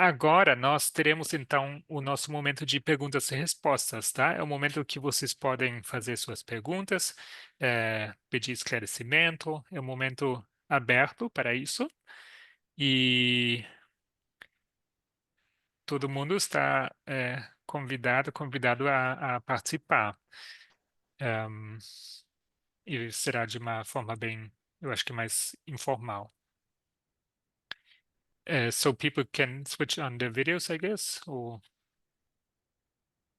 agora nós teremos então o nosso momento de perguntas e respostas, tá? É o momento que vocês podem fazer suas perguntas, pedir esclarecimento, é um momento aberto para isso e todo mundo está convidado a participar. Ehm, e será de uma forma bem, eu acho que mais informal. So people can switch on their videos, I guess, or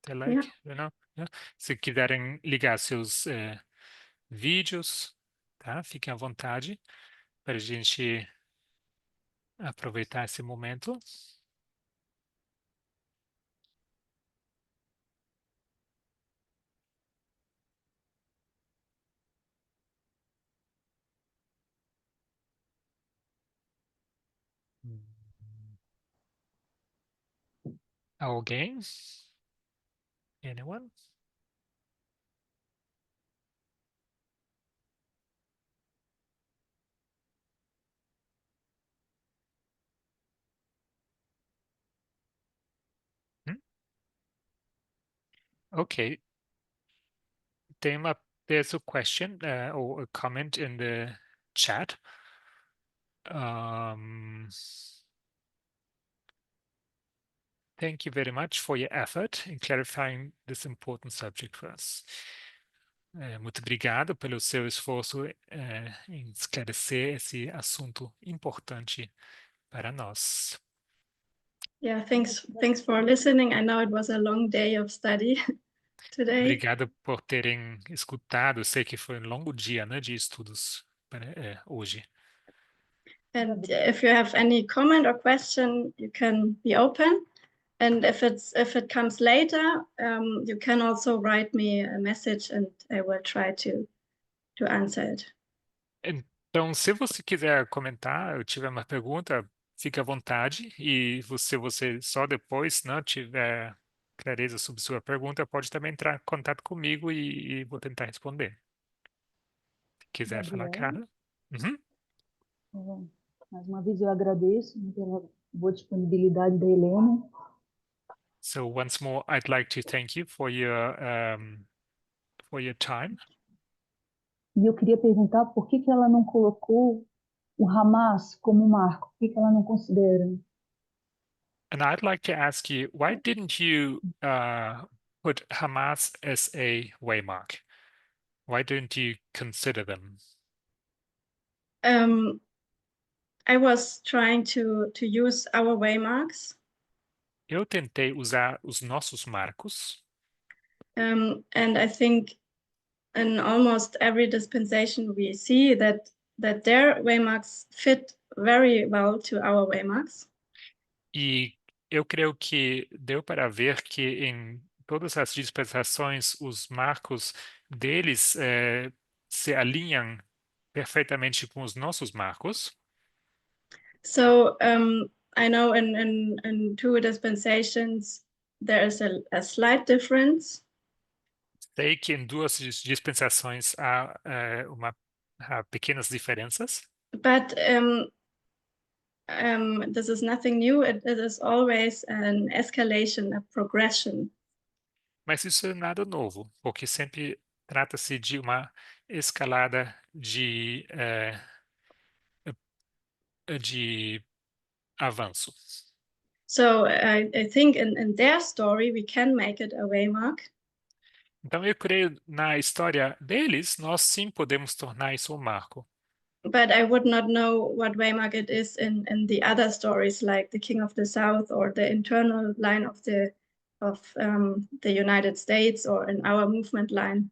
they Yeah. like, yeah. Se quiserem ligar seus vídeos, tá? Fiquem à vontade para a gente aproveitar esse momento. Alguém? Anyone? Hmm? Okay. There's a question or a comment in the chat. Thank you very much for your effort in clarifying this important subject for us. Muito obrigado pelo seu esforço em esclarecer esse assunto importante para nós. Yeah, thanks for listening. I know it was a long day of study today. Obrigado por terem escutado. Sei que foi um longo dia, né, de estudos hoje. And if you have any comment or question, you can be open. And if it comes later, you can also write me a message and I will try to answer it. Então, se você quiser comentar, eu tiver uma pergunta, fique à vontade. E se você só depois, né, tiver clareza sobre sua pergunta, pode também entrar em contato comigo e vou tentar responder. Se quiser falar, Gabriela. cara. Uhum. Mais uma vez eu agradeço pela boa disponibilidade da Helena. So once more, I'd like to thank you for your time. E eu queria perguntar por que ela não colocou o Hamas como marco? Por que ela não considera? And I'd like to ask you, why didn't you put Hamas as a waymark? Why didn't you consider them? I was trying to use our waymarks. Eu tentei usar os nossos marcos. And I think in almost every dispensation we see that their waymarks fit very well to our waymarks. E eu creio que deu para ver que em todas as dispensações os marcos deles se alinham perfeitamente com os nossos marcos. So I know in two dispensations there is a slight difference. Sei que em duas dispensações há pequenas diferenças. But this is nothing new. It is always an escalation, a progression. Mas isso é nada novo, porque sempre trata-se de uma escalada de avanço. So I think in their story we can make it a waymark. Então, eu creio na história deles, nós sim podemos tornar isso um marco. But I would not know what waymark it is in the other stories, like the King of the South or the internal line of the United States or in our movement line.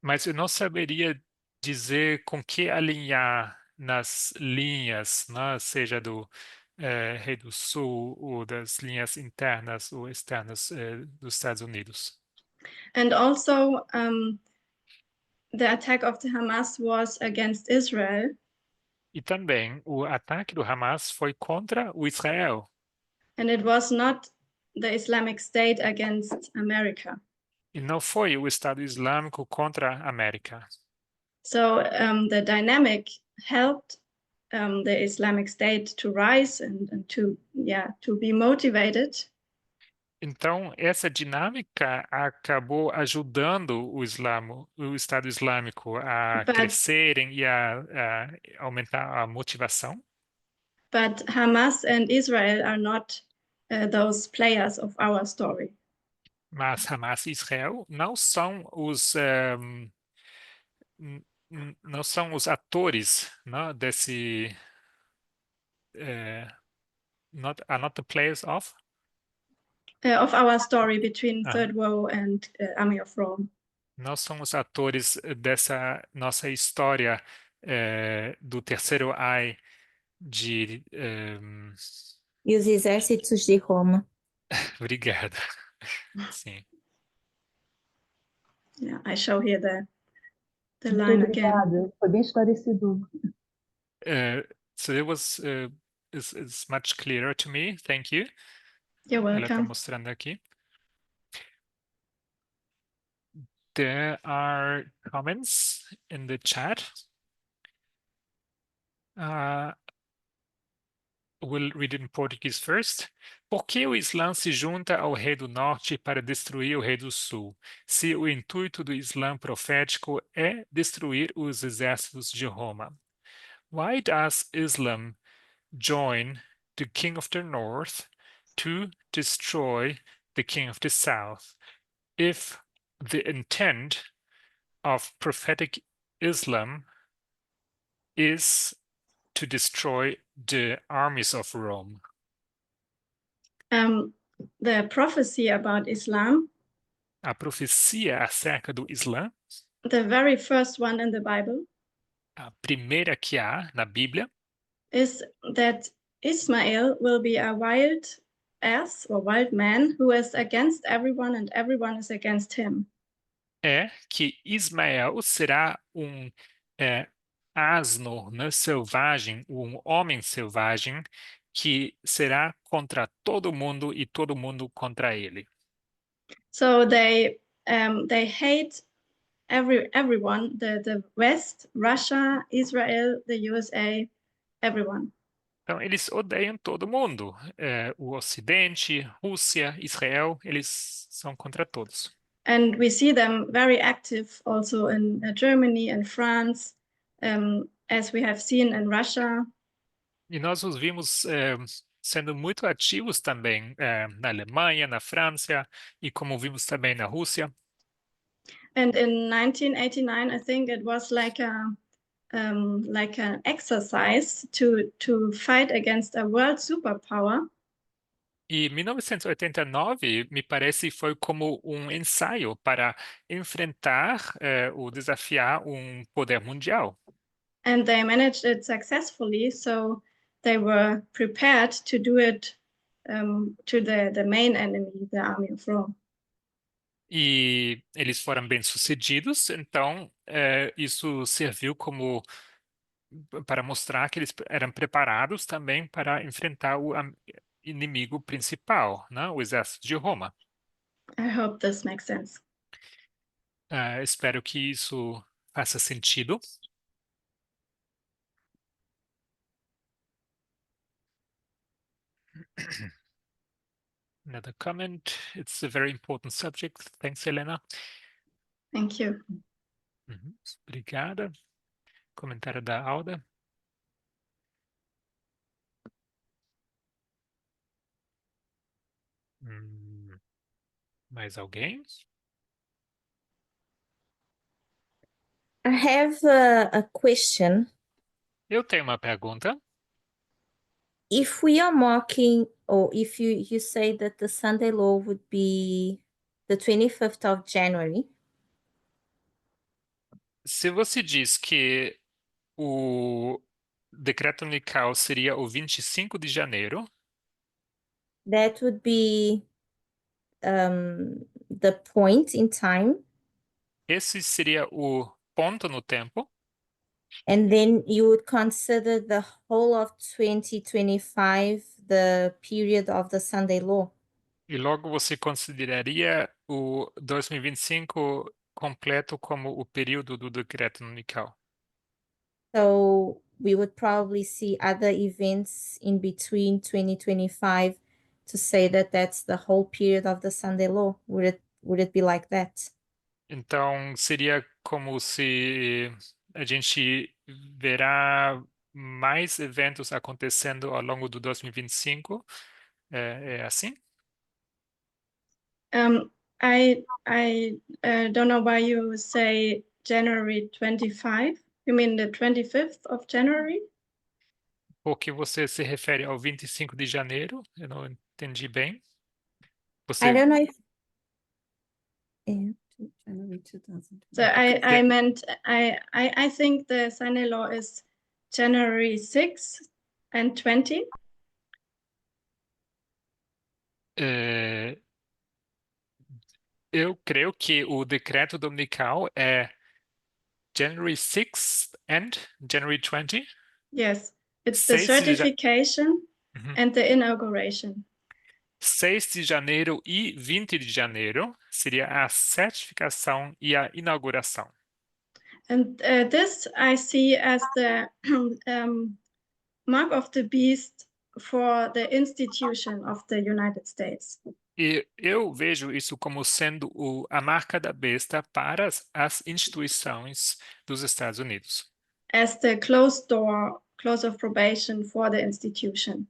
Mas eu não saberia dizer com que alinhar nas linhas, né, seja do Rei do Sul ou das linhas internas ou externas dos Estados Unidos. And also, the attack of the Hamas was against Israel. E também o ataque do Hamas foi contra o Israel. And it was not the Islamic State against America. E não foi o Estado Islâmico contra a América. So the dynamic helped the Islamic State to rise and to be motivated. Então, essa dinâmica acabou ajudando o Estado Islâmico a But crescerem e a aumentar a motivação. But Hamas and Israel are not those players of our story. Mas Hamas e Israel não são não são os atores, não, desse are not the players Of our story between Ah. Third Row and Army of Rome. não são os atores dessa nossa história do terceiro ai de E os exércitos de Roma. obrigado. Sim. Yeah, I show here the Muito line again. obrigada. Foi bem esclarecedor. So it was is much clearer to me. Thank you. You're Ela está welcome. mostrando aqui. There are comments in the chat. We'll read it in Portuguese first. Por que o Islã se junta ao rei do norte para destruir o rei do sul, se o intuito do Islã profético é destruir os exércitos de Roma? Why does Islam join the king of the north to destroy the king of the south, if the intent of prophetic Islam is to destroy the armies of Rome? The prophecy about Islam, A profecia acerca do Islã, the very first one in the Bible, a primeira que há na Bíblia, is that Ismail will be a wild ass or wild man who is against everyone and everyone is against him. é que Ismael será asno, né, selvagem, um homem selvagem que será contra todo mundo e todo mundo contra ele. So they hate everyone, the West, Russia, Israel, the USA, everyone. Então, eles odeiam todo mundo. O Ocidente, Rússia, Israel, eles são contra todos. And we see them very active also in Germany and France, as we have seen in Russia. E nós os vimos sendo muito ativos também na Alemanha, na França e como vimos também na Rússia. And in 1989, I think it was like an exercise to fight against a world superpower. E 1989 me parece foi como um ensaio para enfrentar ou desafiar um poder mundial. And they managed it successfully, so they were prepared to do it to the main enemy, the army of Rome. E eles foram bem-sucedidos, então isso serviu como para mostrar que eles eram preparados também para enfrentar o inimigo principal, né? O exército de Roma. I hope this makes sense. Espero que isso faça sentido. Another comment. It's a very important subject. Thanks, Helena. Thank you. Obrigada. Comentário da Alda. Mais alguém? I have a question. Eu tenho uma pergunta. If we are marking, or if you say that the Sunday law would be the 25th of January, Se você diz que o decreto unical seria o 25 de janeiro, that would be the point in time, esse seria o ponto no tempo, and then you would consider the whole of 2025 the period of the Sunday law. e logo você consideraria o 2025 completo como o período do decreto unical. So we would probably see other events in between 2025 to say that that's the whole period of the Sunday Law. Would it be like that? Então, seria como se a gente verá mais eventos acontecendo ao longo do 2025. É assim? I don't know why you say January 25. You mean the 25th of January? Porque você se refere ao 25 de janeiro? Eu não entendi bem. I Você don't know if January 2020. So I meant I think the Sunday Law is January 6 and 20. Eu creio que o decreto dominical é January 6th and January 20. Yes, it's the 6 de, certification Uhum. and the inauguration. 6 de janeiro e 20 de janeiro seria a certificação e a inauguração. And this I see as the mark of the beast for the institution of the United States. E eu vejo isso como sendo a marca da besta para as instituições dos Estados Unidos, As the closed door, close of probation for the institution.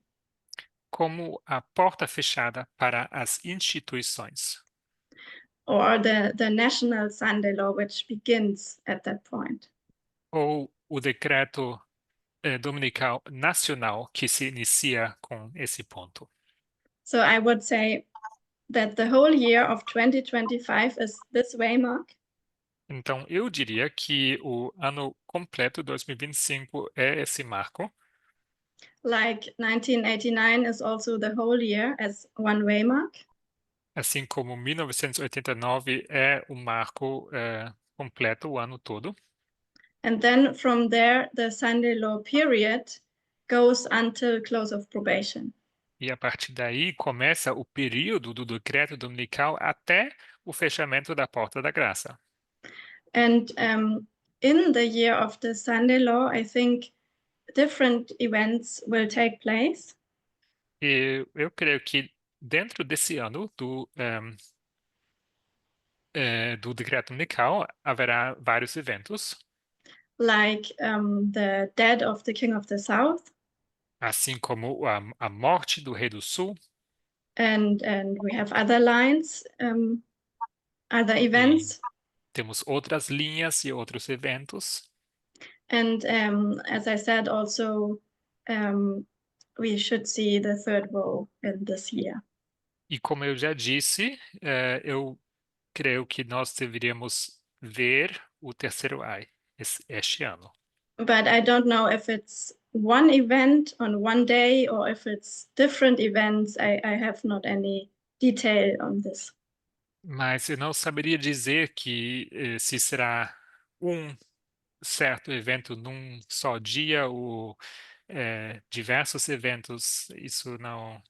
como a porta fechada para as instituições, Or the national Sunday law, which begins at that point. ou o decreto dominical nacional que se inicia com esse ponto. So I would say that the whole year of 2025 is this waymark. Então, eu diria que o ano completo 2025 é esse marco, Like 1989 is also the whole year as one waymark. assim como 1989 é o marco completo o ano todo. And then from there, the Sunday law period goes until close of probation. E a partir daí começa o período do decreto dominical até o fechamento da porta da graça. And in the year of the Sunday law, I think different events will take place. E eu creio que dentro desse ano do decreto dominical haverá vários eventos, Like the death of the King of the South. assim como a morte do rei do sul. And we have other lines, other events. Temos outras linhas e outros eventos. And as I said, also we should see the third woe in this year. E como eu já disse, eu creio que nós deveríamos ver o terceiro ai este ano. But I don't know if it's one event on one day or if it's different events. I have not any detail on this. Mas eu não saberia dizer que se será um certo evento num só dia ou diversos eventos. Isso não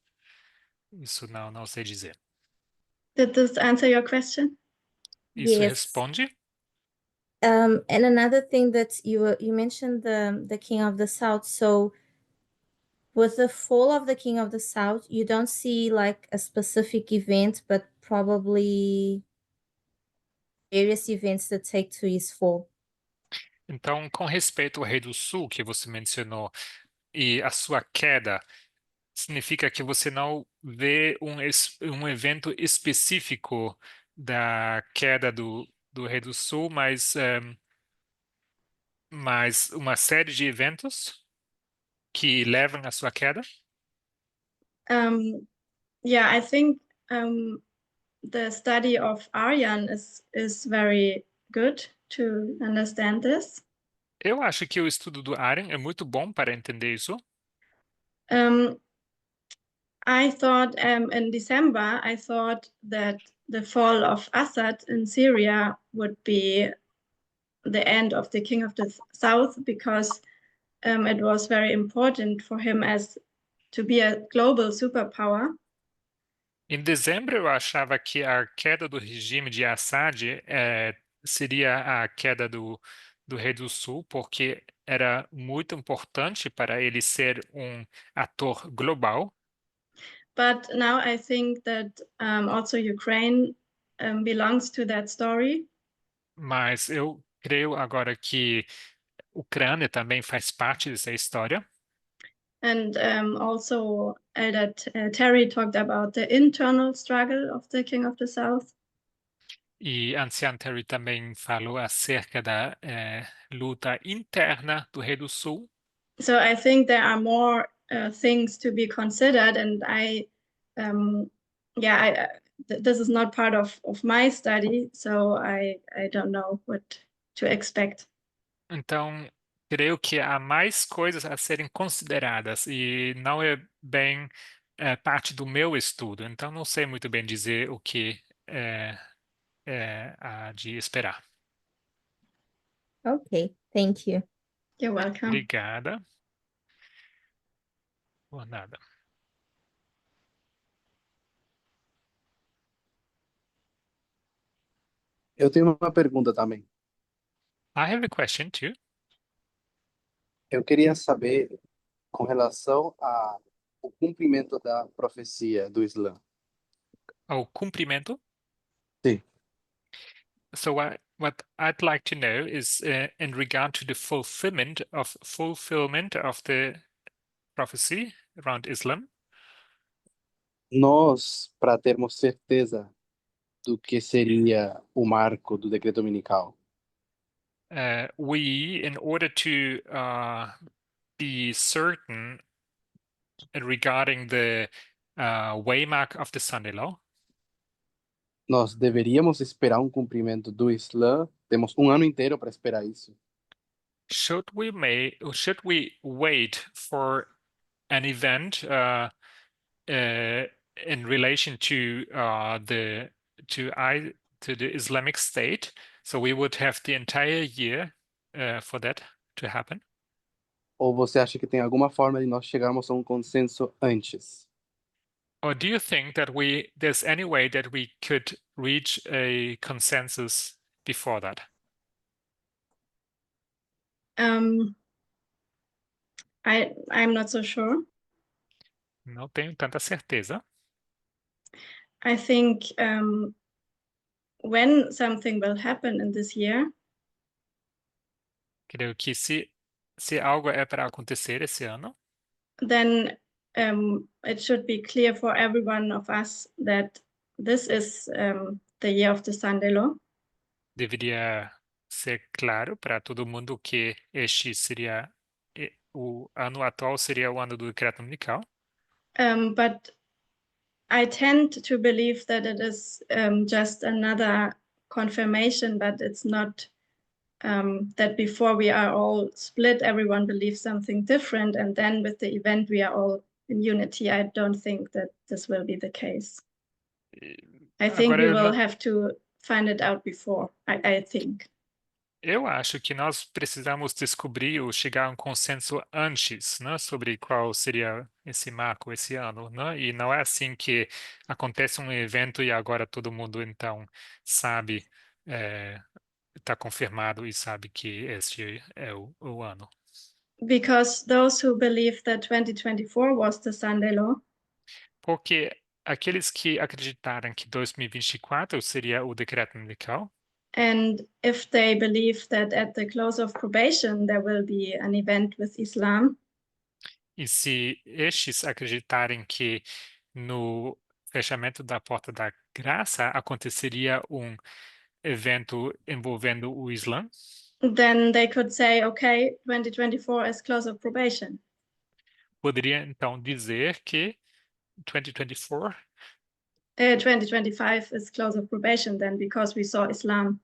sei dizer. Did this answer your question? Isso Yes. responde? And another thing that you mentioned the King of the South. So with the fall of the King of the South, you don't see like a specific event, but probably various events that take to his fall. Então, com respeito ao Rei do Sul, que você mencionou, e a sua queda, significa que você não vê um evento específico da queda do Rei do Sul, mas uma série de eventos que levam à sua queda? Yeah, I think the study of Aryan is very good to understand this. Eu acho que o estudo do Aren é muito bom para entender isso. I thought in December, I thought that the fall of Assad in Syria would be the end of the King of the South because it was very important for him as to be a global superpower. Em dezembro, eu achava que a queda do regime de Assad seria a queda do do Rei do Sul, porque era muito importante para ele ser ator global. But now I think that also Ukraine belongs to that story. Mas eu creio agora que Ucrânia também faz parte dessa história. And also Elder Terry talked about the internal struggle of the King of the South. E Ancião Terry também falou acerca da luta interna do Rei do Sul. So I think there are more things to be considered, and this is not part of my study, so I don't know what to expect. Então, creio que há mais coisas a serem consideradas e não é bem parte do meu estudo. Então, não sei muito bem dizer o que há de esperar. Okay, thank you. You're welcome. Obrigada. Por nada. Eu tenho uma pergunta também. I have a question too. Eu queria saber com relação ao cumprimento da profecia do Islã. Ao cumprimento. Sim. So what I'd like to know is in regard to the fulfillment of the prophecy around Islam. Nós, para termos certeza do que seria o marco do decreto dominical, We, in order to be certain regarding the waymark of the Sunday Law, nós deveríamos esperar um cumprimento do Islã. Temos um ano inteiro para esperar isso. should we wait for an event in relation to the Islamic State? So we would have the entire year for that to happen. Ou você acha que tem alguma forma de nós chegarmos a um consenso antes? Or do you think that there's any way that we could reach a consensus before that? I'm not so sure. Não tenho tanta certeza. I think when something will happen in this year, Creio que se algo é para acontecer esse ano, then it should be clear for every one of us that this is the year of the Sunday Law. deveria ser claro para todo mundo que este seria o ano atual seria o ano do decreto dominical. But I tend to believe that it is just another confirmation, but it's not that before we are all split, everyone believes something different, and then with the event we are all in unity. I don't think that this will be the case. I think Agora we eu will não- have to find it out before, I think. Eu acho que nós precisamos descobrir ou chegar a um consenso antes, né, sobre qual seria esse marco esse ano, né? E não é assim que acontece um evento e agora todo mundo então sabe, está confirmado e sabe que este é o ano. Because those who believe that 2024 was the Sunday Law, Porque aqueles que acreditaram que 2024 seria o decreto dominical, and if they believe that at the close of probation there will be an event with Islam, e se estes acreditarem que no fechamento da porta da graça aconteceria um evento envolvendo o Islã, then they could say, okay, 2024 is close of probation. poderia então dizer que 2024 2025 is close of probation then because we saw Islam.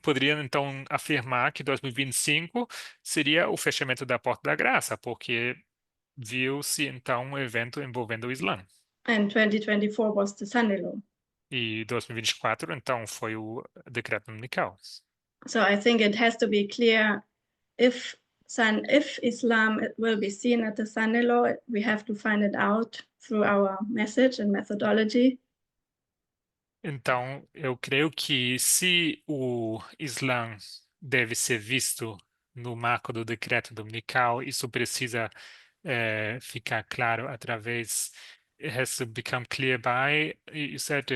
poderia então afirmar que 2025 seria o fechamento da porta da graça, porque viu-se então um evento envolvendo o Islã. And 2024 was the Sunday Law. E 2024 então foi o decreto dominical. So I think it has to be clear if Islam will be seen at the Sunday Law, we have to find it out through our message and methodology. Então, eu creio que se o Islã deve ser visto no marco do decreto dominical. Isso precisa ficar claro através. It has to become clear by. You said.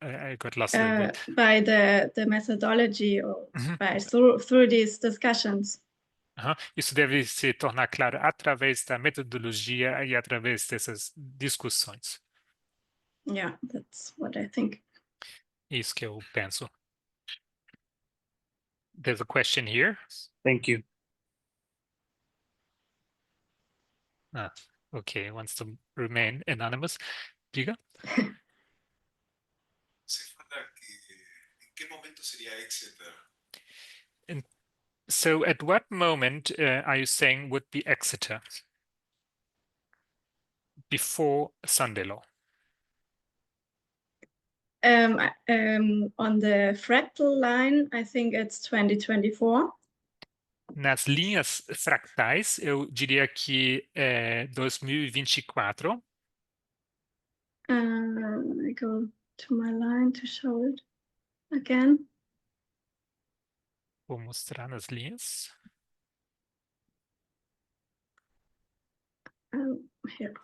I got lost a little bit. By the methodology or Mhm. by through these discussions. Isso deve se tornar claro através da metodologia e através dessas discussões. Yeah, that's what I think. Isso que eu penso. There's a question here. Thank you. Okay, wants to remain anonymous. Diga. Você fala que em que momento seria Exeter? So at what moment are you saying would be Exeter? Before Sunday law? On the fractal line, I think it's 2024. Nas linhas fractais, eu diria que é 2024. I go to my line to show it again. Vou mostrar nas linhas. Here.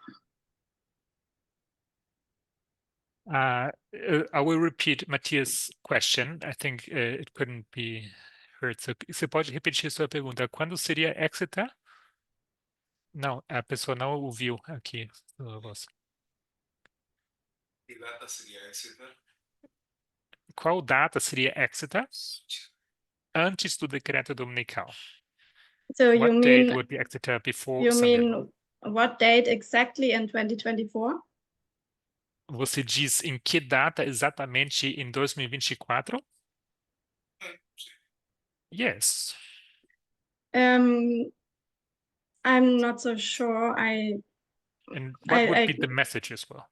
I will repeat Matthias' question. I think it couldn't be heard. So, você pode repetir sua pergunta? Quando seria Exeter? Não, a pessoa não ouviu aqui a voz. Que data seria Exeter? Qual data seria Exeter? Antes do decreto dominical. So What you date mean would be Exeter before you Sunday law? mean what date exactly in 2024? Você diz em que data exatamente em 2024? Yes. I'm not so sure. And what would I be the message as well?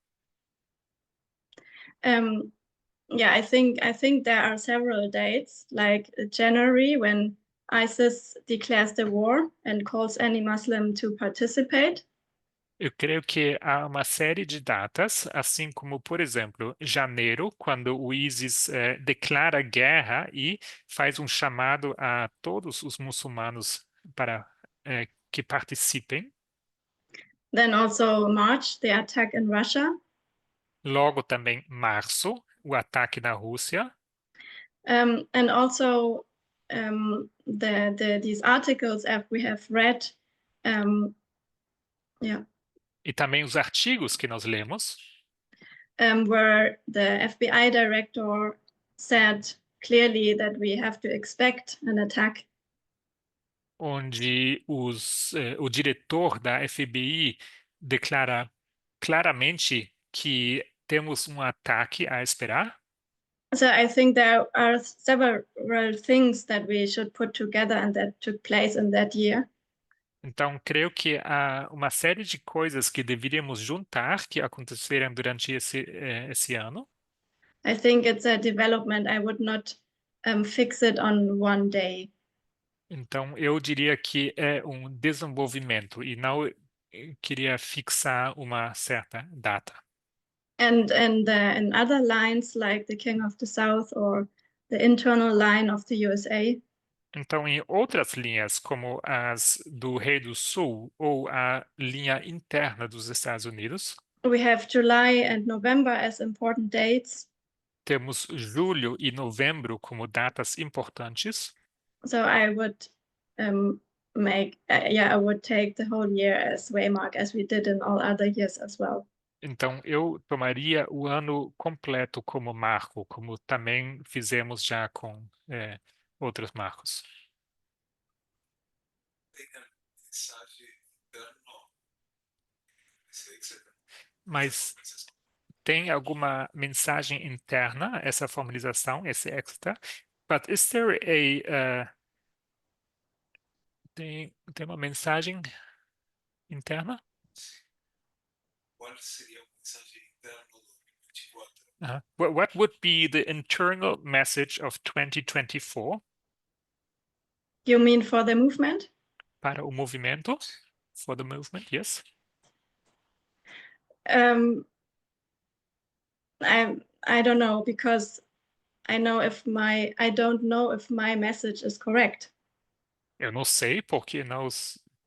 yeah, I think there are several dates, like January when ISIS declares the war and calls any Muslim to participate. Eu creio que há uma série de datas, assim como, por exemplo, janeiro, quando o ISIS declara guerra e faz um chamado a todos os muçulmanos para que participem. Then also March, the attack in Russia. Logo também março, o ataque na Rússia. And also these articles we have read. Yeah. E também os artigos que nós lemos. Where the FBI director said clearly that we have to expect an attack. Onde o diretor da FBI declara claramente que temos um ataque a esperar. So I think there are several things that we should put together and that took place in that year. Então, creio que há uma série de coisas que deveríamos juntar que aconteceram durante esse ano. I think it's a development. I would not fix it on one day. Então, eu diria que é um desenvolvimento e não queria fixar uma certa data. And in other lines like the King of the South or the internal line of the USA. Então, em outras linhas, como as do Rei do Sul ou a linha interna dos Estados Unidos, we have July and November as important dates. temos julho e novembro como datas importantes. So I would I would take the whole year as waymark as we did in all other years as well. Então, eu tomaria o ano completo como marco, como também fizemos já com outros marcos. Tem a mensagem interna desse Exeter? Mas tem alguma mensagem interna, essa formalização, esse Exeter? But is there tem uma mensagem interna? Qual seria a mensagem interna do 2024? What would be the internal message of 2024 You mean for the movement? para o movimento? For the movement, yes. I don't know, because I don't know if my message is correct. Eu não sei porque não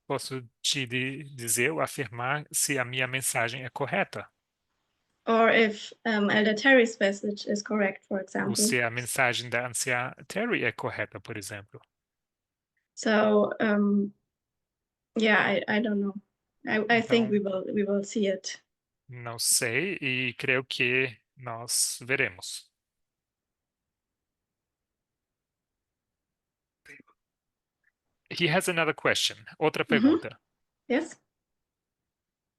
posso te dizer ou afirmar se a minha mensagem é correta. Or if Elder Terry's message is correct, for Ou example. se a mensagem da anciã Terry é correta, por exemplo. So yeah, I don't know. I think Então, we will see it. não sei e creio que nós veremos. He has another question. Outra pergunta. Yes.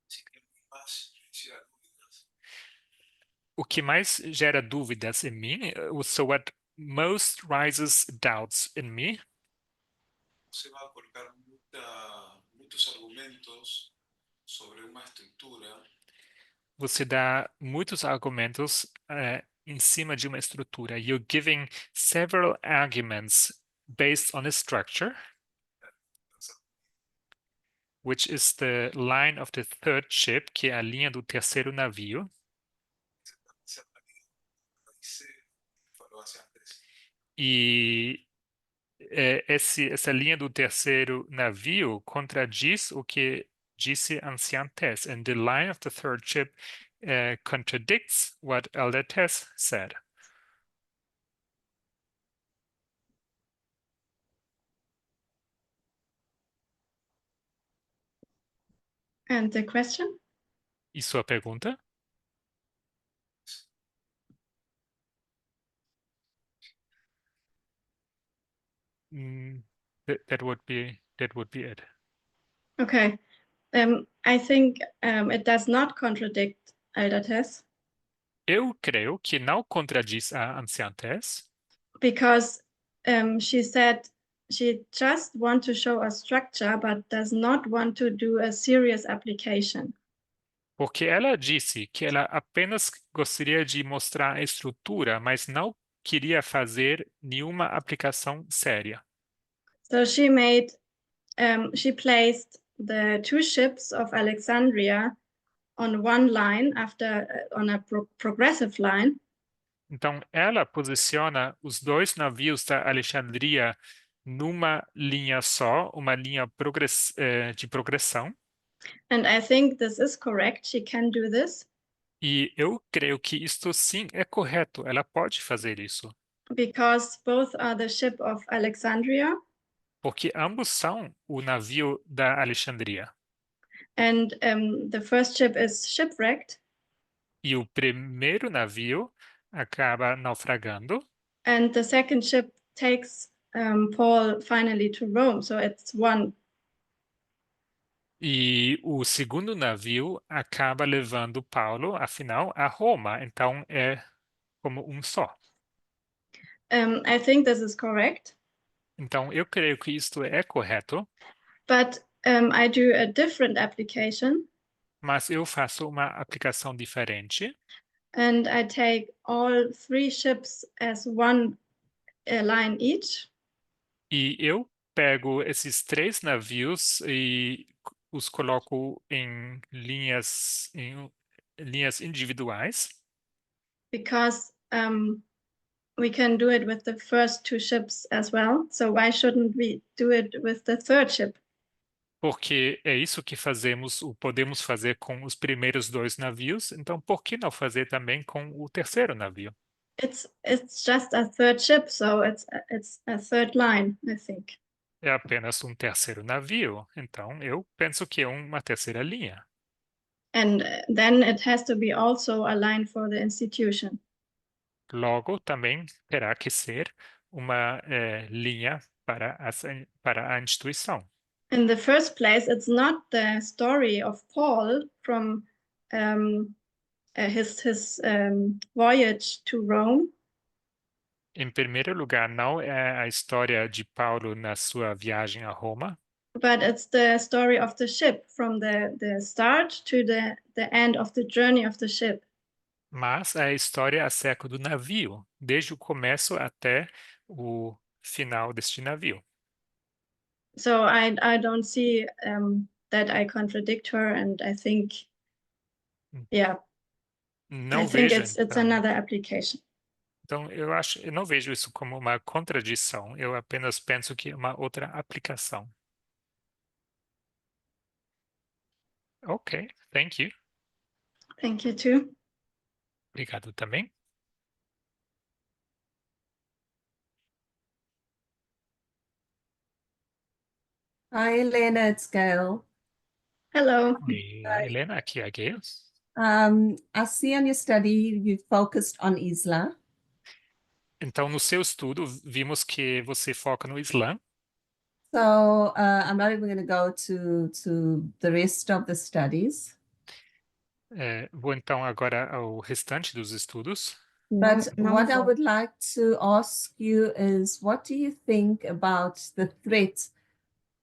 Sí, que más gera dúvidas. O que mais gera dúvidas em mim, so what most rises doubts in me, Se va a colocar muchos argumentos sobre una estructura você dá muitos argumentos em cima de uma estrutura. You're giving several arguments based on a structure, which is the line of the third ship, que é a linha do terceiro navio. E essa linha do terceiro navio contradiz o que disse Anciã Tess. And the line of the third ship contradicts what Elder Tess said. And the question? E sua pergunta? That would be it. Okay. I think it does not contradict Elder Tess Eu creio que não contradiz a Anciã Tess, because she said she just want to show a structure but does not want to do a serious application. porque ela disse que ela apenas gostaria de mostrar a estrutura, mas não queria fazer nenhuma aplicação séria. So she placed the two ships of Alexandria on one line on a progressive line. Então, ela posiciona os dois navios da Alexandria numa linha só, uma linha de progressão. And I think this is correct. She can do this. E eu creio que isto sim é correto. Ela pode fazer isso. Because both are the ship of Alexandria. Porque ambos são o navio da Alexandria. And the first ship is shipwrecked. E o primeiro navio acaba naufragando. And the second ship takes Paul finally to Rome. So it's one. E o segundo navio acaba levando Paulo, afinal, a Roma. Então é como um só. I think this is correct. Então eu creio que isto é correto. But I do a different application. Mas eu faço uma aplicação diferente. And I take all three ships as one line each. E eu pego esses três navios e os coloco em linhas individuais. Because we can do it with the first two ships as well. So why shouldn't we do it with the third ship? Porque é isso que podemos fazer com os primeiros dois navios, então por que não fazer também com o terceiro navio? It's just a third ship, so it's a third line, I think. É apenas um terceiro navio, então eu penso que é uma terceira linha. And then it has to be also a line for the institution. Logo, também terá que ser uma linha para a instituição. In the first place, it's not the story of Paul from his voyage to Rome. Em primeiro lugar, não é a história de Paulo na sua viagem a Roma, But it's the story of the ship from the start to the end of the journey of the ship. mas é a história acerca do navio, desde o começo até o final deste navio. So I don't see that I contradict her, and I think, yeah, Não I think vejo, it's então, another application. Então, eu não vejo isso como uma contradição, eu apenas penso que é uma outra aplicação. Ok, thank you. Thank you too. Obrigado também. Hi, Helena, it's Gail. Hello. E a Helena, aqui é a Gayle. I see on your study you focused on Isla. Então, no seu estudo, vimos que você foca no Islã. So I'm not even going to go to the rest of the studies. Vou então agora ao restante dos estudos. But Não what I vou. would like to ask you is, what do you think about the threat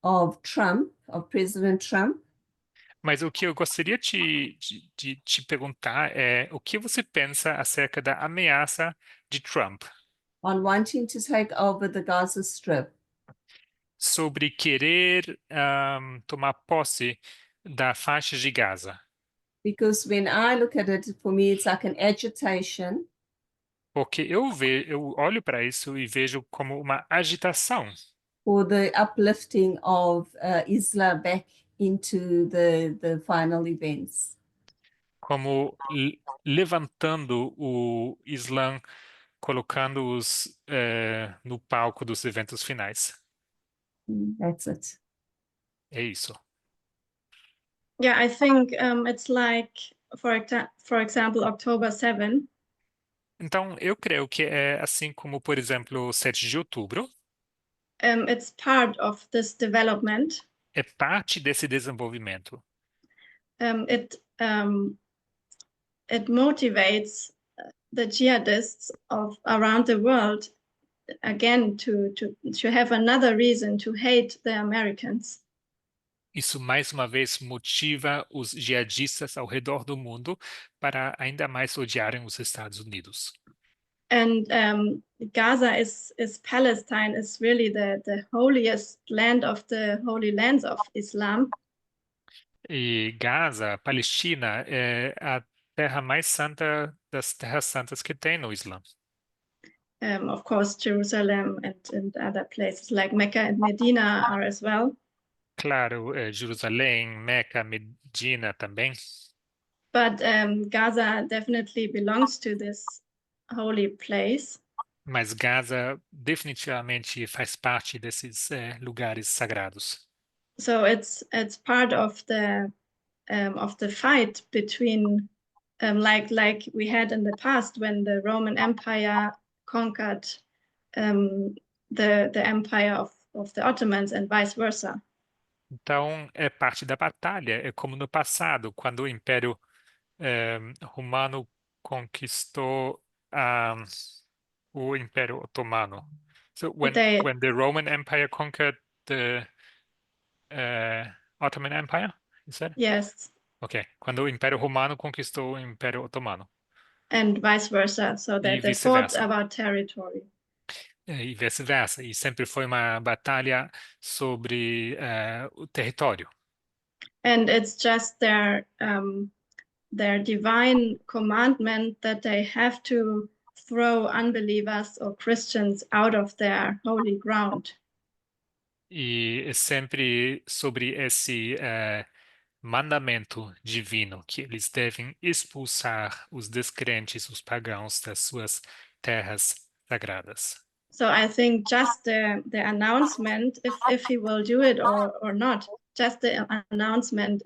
of Trump, of President Trump, Mas o que eu gostaria de te perguntar é o que você pensa acerca da ameaça de Trump on wanting to take over the Gaza Strip? sobre querer tomar posse da faixa de Gaza? Because when I look at it, for me, it's like an agitation Porque eu olho para isso e vejo como uma agitação for the uplifting of Isla back into the final events. como levantando o Islã, colocando-os no palco dos eventos finais. That's it. É isso. Yeah, I think it's like, for example, October 7. Então, eu creio que é assim como, por exemplo, o 7 de outubro, It's part of this development. é parte desse desenvolvimento. It motivates the jihadists of around the world again to have another reason to hate the Americans. Isso, mais uma vez, motiva os jihadistas ao redor do mundo para ainda mais odiarem os Estados Unidos. And Gaza is Palestine is really the holiest land of the Holy Lands of Islam. E Gaza, Palestina, é a terra mais santa das terras santas que tem no Islã. Of course, Jerusalem and other places like Mecca and Medina are as well. Claro, Jerusalém, Meca, Medina também. But Gaza definitely belongs to this holy place. Mas Gaza definitivamente faz parte desses lugares sagrados. So it's part of the fight between like we had in the past when the Roman Empire conquered the empire of the Ottomans and vice versa. Então, é parte da batalha. É como no passado, quando o Império Romano conquistou o Império Otomano. So when the Roman Empire conquered the Ottoman Empire, you said? Yes. Ok. Quando o Império Romano conquistou o Império Otomano. And vice versa, so that they fought about territory. E vice-versa. E sempre foi uma batalha sobre o território. And it's just their divine commandment that they have to throw unbelievers or Christians out of their holy ground. E é sempre sobre esse mandamento divino que eles devem expulsar os descrentes, os pagãos das suas terras sagradas. So I think just the announcement, if he will do it or not, just the announcement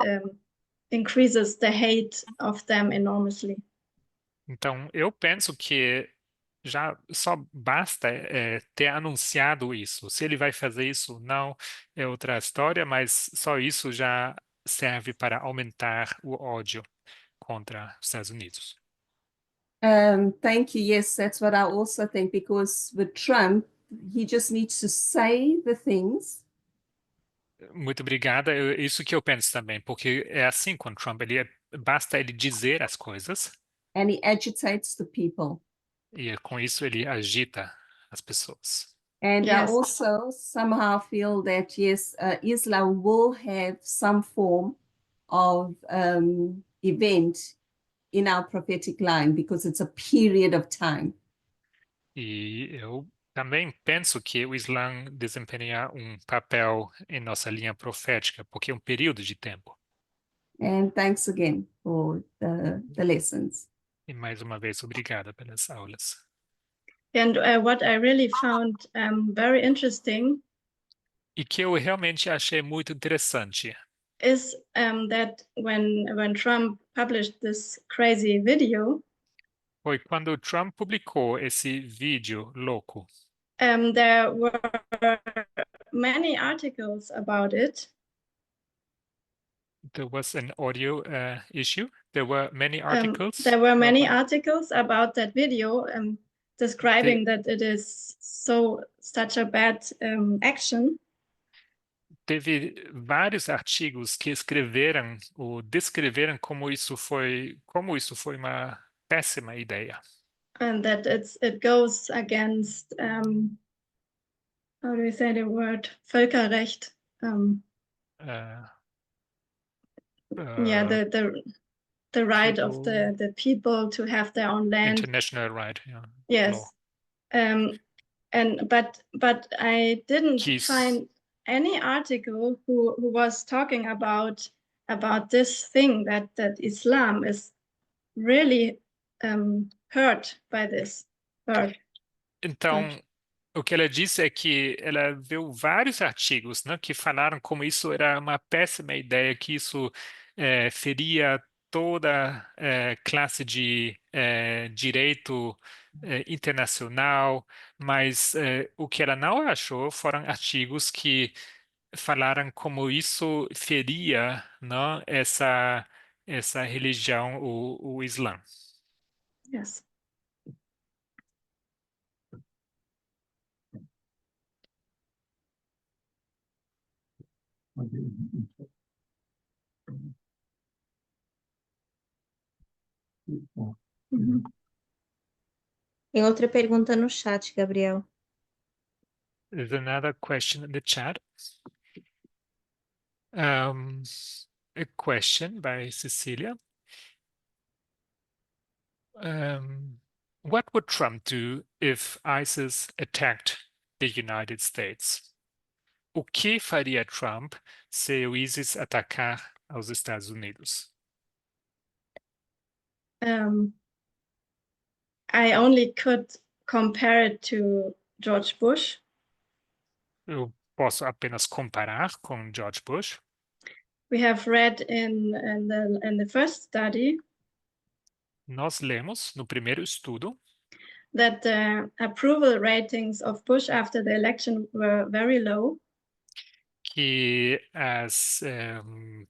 increases the hate of them enormously. Então, eu penso que já só basta ter anunciado isso. Se ele vai fazer isso, não é outra história, mas só isso já serve para aumentar o ódio contra os Estados Unidos. Thank you. Yes, that's what I also think, because with Trump, he just needs to say the things. Muito obrigada. Isso que eu penso também, porque é assim com Trump, basta ele dizer as coisas. And he agitates the people. E com isso ele agita as pessoas. And Yes. I also somehow feel that, yes, Islam will have some form of event in our prophetic line, because it's a period of time. E eu também penso que o Islã desempenha um papel em nossa linha profética, porque é um período de tempo. And thanks again for the lessons. E mais uma vez, obrigada pelas aulas. And what I really found very interesting E que eu realmente achei muito interessante is that when Trump published this crazy video, foi quando o Trump publicou esse vídeo louco. there were many articles about it. There was an audio issue. There were many articles. There were many about- articles about that video describing that it is such a bad action. Teve vários artigos que escreveram ou descreveram como isso foi uma péssima ideia. And that it goes against how do we say the word Völkerrecht? Uh, Yeah, the right of people- the people to have their own land. international right. Yeah, Yes. law. But I didn't Keys. find any article who was talking about this thing that Islam is really hurt by this. Hurt. Então, o que ela disse é que ela viu vários artigos, né, que falaram como isso era uma péssima ideia, que isso feria toda classe de direito internacional, mas o que ela não achou foram artigos que falaram como isso feria, né, essa religião, o Islã. Yes. Mhm. Tem outra pergunta no chat, Gabriel. There's another question in the chat. A question by Cecilia. What would Trump do if ISIS attacked the United States? O que faria Trump se o ISIS atacar aos Estados Unidos? I only could compare it to George Bush. Eu posso apenas comparar com George Bush. We have read in the first study Nós lemos no primeiro estudo that the approval ratings of Bush after the election were very low. que as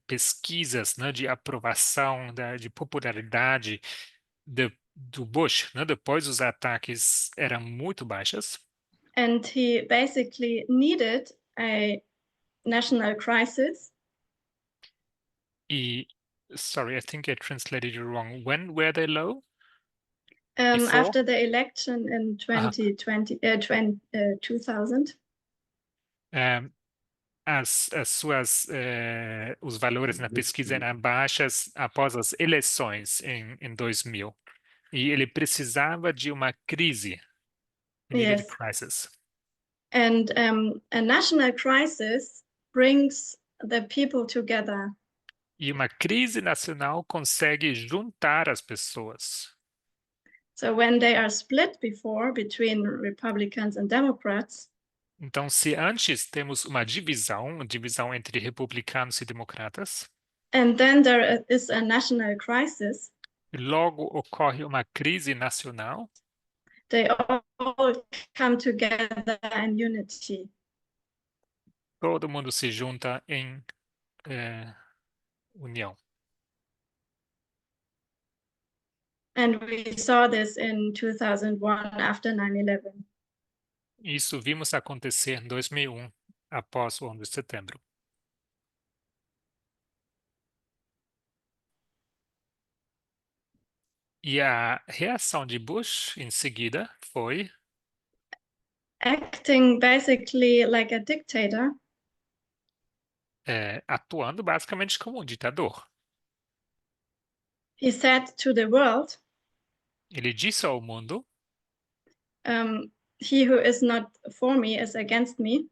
pesquisas, né, de aprovação, de popularidade do Bush, né, depois dos ataques eram muito baixas. And he basically needed a national crisis. Sorry, I think I translated it wrong. When were they low? Before? After the election in 2000. Os valores na pesquisa eram baixas após as eleições em 2000. E ele precisava de uma crise. He needed Yes. a crisis. And a national crisis brings the people together. E uma crise nacional consegue juntar as pessoas. So when they are split before between Republicans and Democrats, Então, se antes temos uma divisão entre republicanos e democratas, and then there is a national crisis, logo ocorre uma crise nacional, they all come together in unity. todo mundo se junta em união. And we saw this in 2001 after 9/11. Isso vimos acontecer em 2001, após o 11 de setembro. E a reação de Bush, em seguida, foi Acting basically like a dictator, atuando basicamente como um ditador. he said to the world, Ele disse ao mundo: He who is not for me is against me.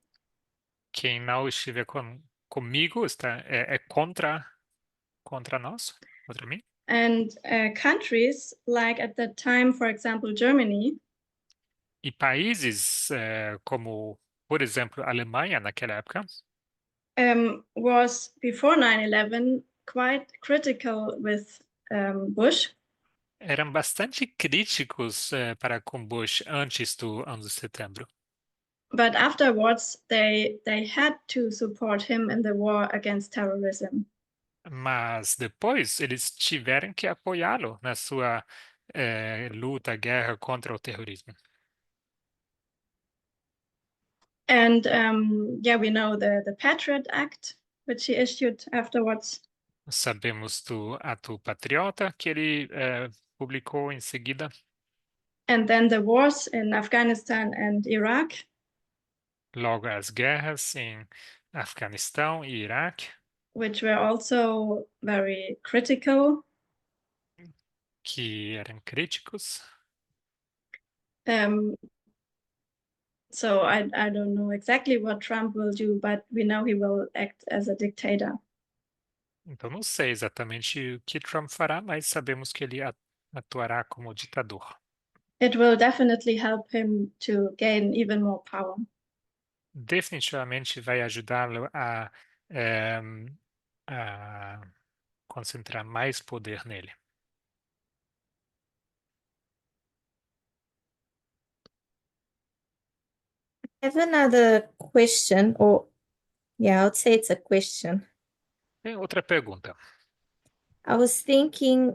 Quem não estiver comigo é contra nós, contra mim. And countries like at that time, for example, Germany, E países como, por exemplo, a Alemanha naquela época, was before 9/11 quite critical with Bush. eram bastante críticos para com Bush antes do 11 de setembro. But afterwards, they had to support him in the war against terrorism. Mas depois eles tiveram que apoiá-lo na sua luta, guerra contra o terrorismo. And yeah, we know the Patriot Act, which he issued afterwards. Sabemos do ato patriota que ele publicou em seguida. And then the wars in Afghanistan and Iraq. Logo as guerras em Afeganistão e Iraque, which were also very critical. que eram críticos. So I don't know exactly what Trump will do, but we know he will act as a dictator. Então não sei exatamente o que Trump fará, mas sabemos que ele atuará como ditador. It will definitely help him to gain even more power. Definitivamente vai ajudá-lo a concentrar mais poder nele. I have another question, or yeah, I would say it's a question. Tem outra pergunta. I was thinking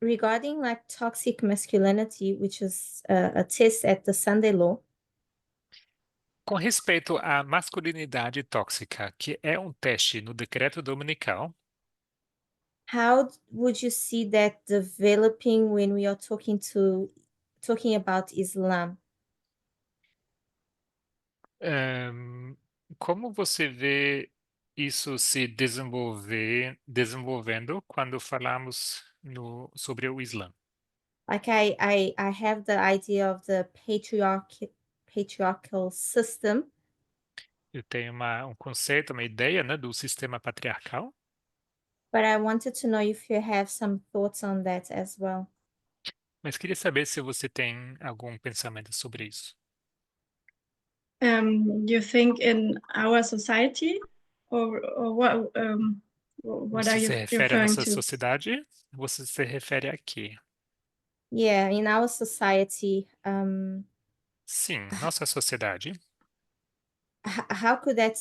regarding like toxic masculinity, which is a test at the Sunday Law. Com respeito à masculinidade tóxica, que é um teste no decreto dominical, How would you see that developing when we are talking about Islam? como você vê isso se desenvolvendo quando falamos sobre o Islã? Like I have the idea of the patriarchal system. Eu tenho um conceito, uma ideia, né, do sistema patriarcal, But I wanted to know if you have some thoughts on that as well. mas queria saber se você tem algum pensamento sobre isso. You think in our society, or what Você are se you refere à referring nossa to? sociedade? Você se refere a quê? Yeah, in our society, Sim, nossa sociedade. how could that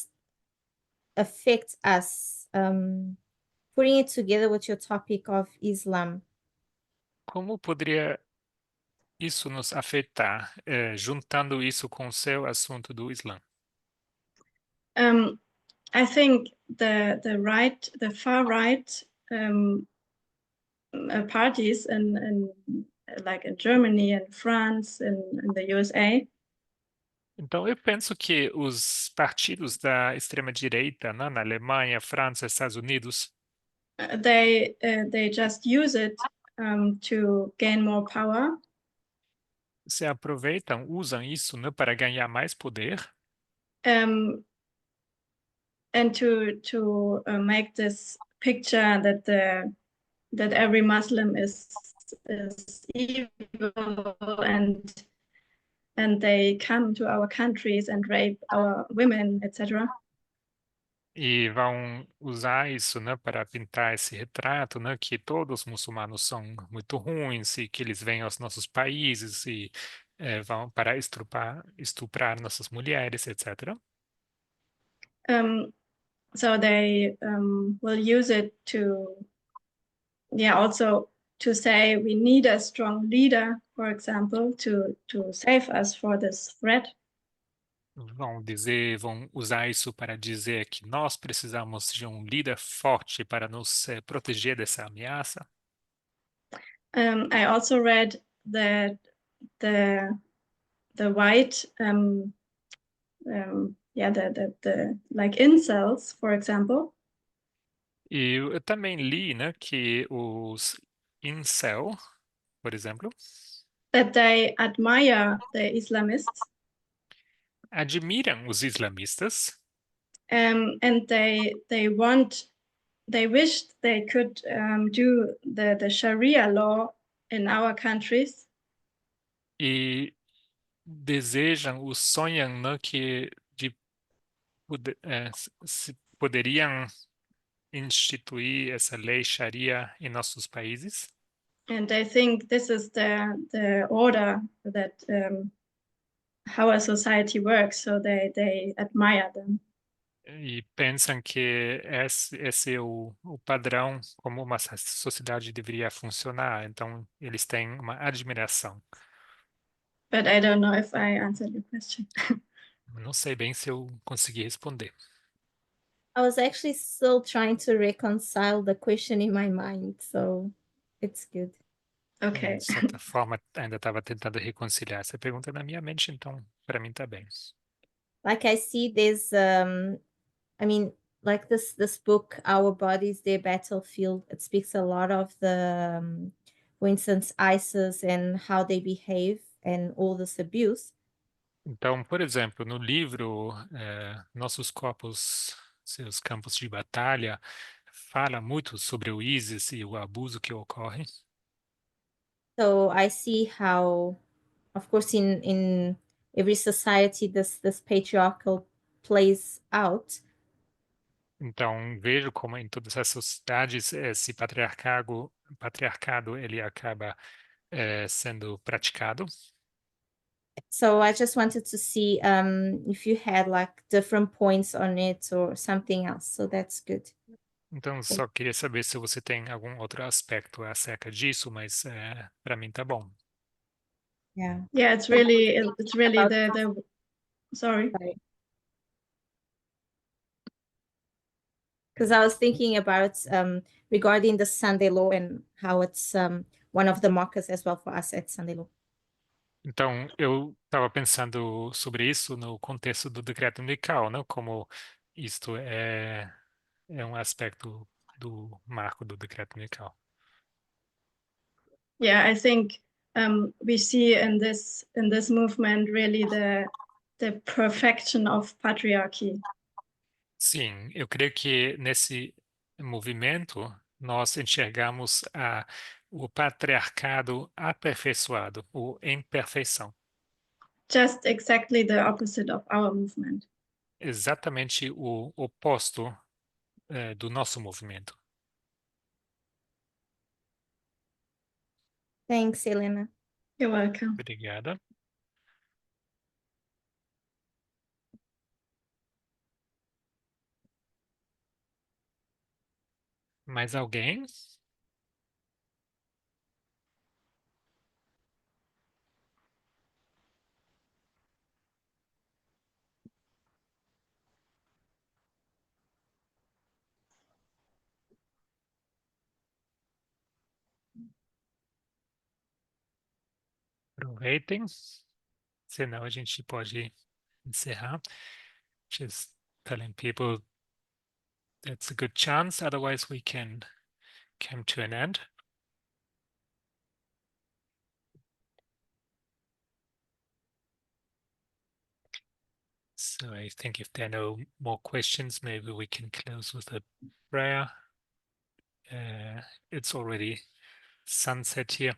affect us? Putting it together with your topic of Islam. Como poderia isso nos afetar, juntando isso com o seu assunto do Islã? I think the far right parties in like in Germany and France and in the USA. Então, eu penso que os partidos da extrema-direita, né, na Alemanha, França, Estados Unidos, They just use it to gain more power. se aproveitam, usam isso, né, para ganhar mais poder And to make this picture that every Muslim is evil and they come to our countries and rape our women, etc. e vão usar isso, né, para pintar esse retrato, né, que todos os muçulmanos são muito ruins e que eles vêm aos nossos países e vão para estuprar nossas mulheres, etc. So they will use it to, also to say we need a strong leader, for example, to save us for this threat. Vão usar isso para dizer que nós precisamos de um líder forte para nos proteger dessa ameaça. I also read that the white the like incels, for example. E eu também li, né, que os incel, por exemplo, that they admire the Islamists, Admiram os islamistas and they wished they could do the Sharia law in our countries, e desejam, ou sonham, né, se poderiam instituir essa lei Sharia em nossos países. and they think this is the order that how a society works, so they admire them. E pensam que esse é o padrão como uma sociedade deveria funcionar. Então, eles têm uma admiração. But I don't know if I answered your question. Não sei bem se eu consegui responder. I was actually still trying to reconcile the question in my mind, so it's good. Okay. De certa forma, ainda estava tentando reconciliar essa pergunta na minha mente, então, para mim tá bem. Like I see there's I mean, like this book, Our Bodies, Their Battlefield, it speaks a lot of the for instance, ISIS and how they behave and all this abuse. Então, por exemplo, no livro Nossos Corpos, Seus Campos de Batalha, fala muito sobre o ISIS e o abuso que ocorre. So I see how, of course, in every society, this patriarchal plays out. Então, vejo como em todas as sociedades esse patriarcado ele acaba sendo praticado. So I just wanted to see if you had like different points on it or something else. So that's good. Então, só queria saber se você tem algum outro aspecto acerca disso, mas para mim tá bom. Yeah. Yeah, it's really the sorry. Because I was thinking about regarding the Sunday law and how it's one of the markers as well for us at Sunday law. Então, eu estava pensando sobre isso no contexto do decreto unical, né? Como isto é um aspecto do marco do decreto unical. Yeah, I think we see in this movement really the perfection of patriarchy. Sim, eu creio que nesse movimento nós enxergamos o patriarcado aperfeiçoado, ou em perfeição. Just exactly the opposite of our movement. Exatamente o oposto do nosso movimento. Thanks, Helena. You're welcome. Obrigada. Mais alguém? Aproveitem, senão a gente pode encerrar. Just telling people that's a good chance, otherwise we can come to an end. So I think if there are no more questions, maybe we can close with a prayer. It's already sunset here.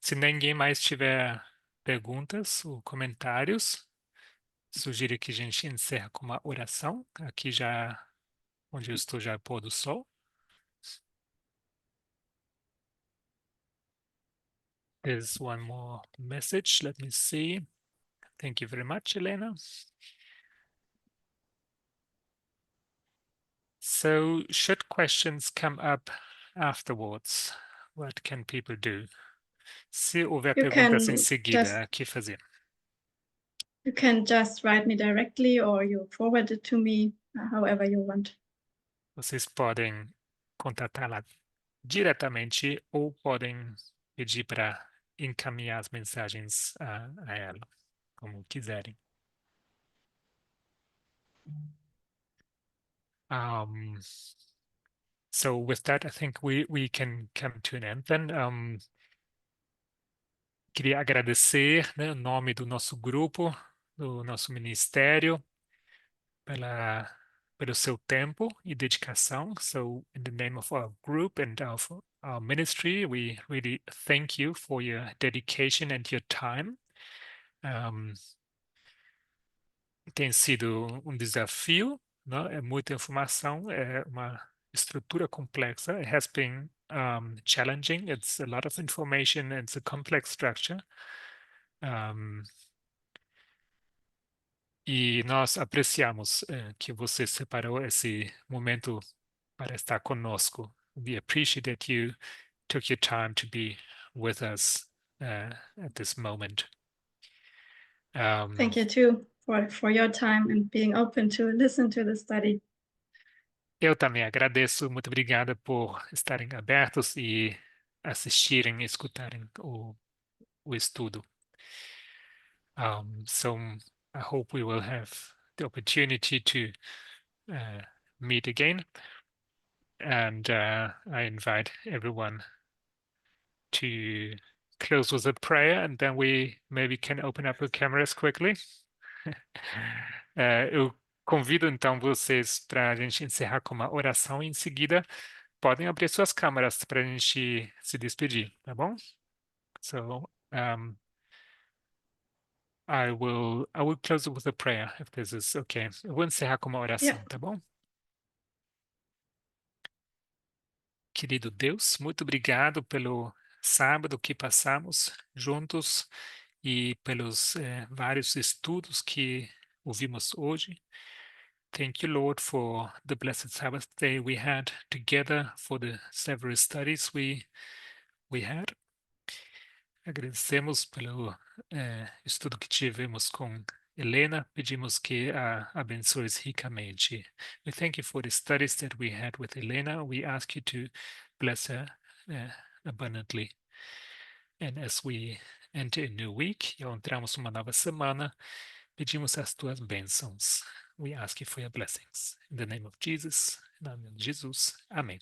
Se ninguém mais tiver perguntas ou comentários, sugiro que a gente encerre com uma oração. Aqui já, onde eu estou, já é pôr do sol. There's one more message. Let me see. Thank you very much, Elena. So, should questions come up afterwards, what can people do? Se houver You perguntas can em seguida, o que fazer? You can just write me directly or you forward it to me, however you want. Vocês podem contatá-la diretamente ou podem pedir para encaminhar as mensagens a ela, como quiserem. So with that, I think we can come to an end then. queria agradecer, né, em nome do nosso grupo, do nosso ministério, pelo seu tempo e dedicação. So, in the name of our group and of our ministry, we really thank you for your dedication and your time. Tem sido um desafio, né? É muita informação, é uma estrutura complexa. It has been challenging. It's a lot of information. It's a complex structure. E nós apreciamos que você separou esse momento para estar conosco. We appreciate that you took your time to be with us at this moment. Thank you too for your time and being open to listen to the study. Eu também agradeço. Muito obrigada por estarem abertos e assistirem, escutarem o estudo. So I hope we will have the opportunity to meet again. And I invite everyone to close with a prayer, and then we maybe can open up the cameras quickly. Eu convido então vocês para a gente encerrar com uma oração e em seguida podem abrir suas câmeras para a gente se despedir, tá bom? So I will close it with a prayer, if this is okay. Eu vou encerrar com uma oração, tá bom? Querido Deus, muito obrigado pelo sábado que passamos juntos e pelos vários estudos que ouvimos hoje. Thank you, Lord, for the blessed Sabbath day we had together, for the several studies we had. Agradecemos pelo estudo que tivemos com Helena. Pedimos que a abençoes ricamente. We thank you for the studies that we had with Helena. We ask you to bless her abundantly. And as we enter a new week, e ao entrarmos uma nova semana, pedimos as tuas bênçãos. We ask you for your blessings. In the name of Jesus, em nome de Jesus. Amém.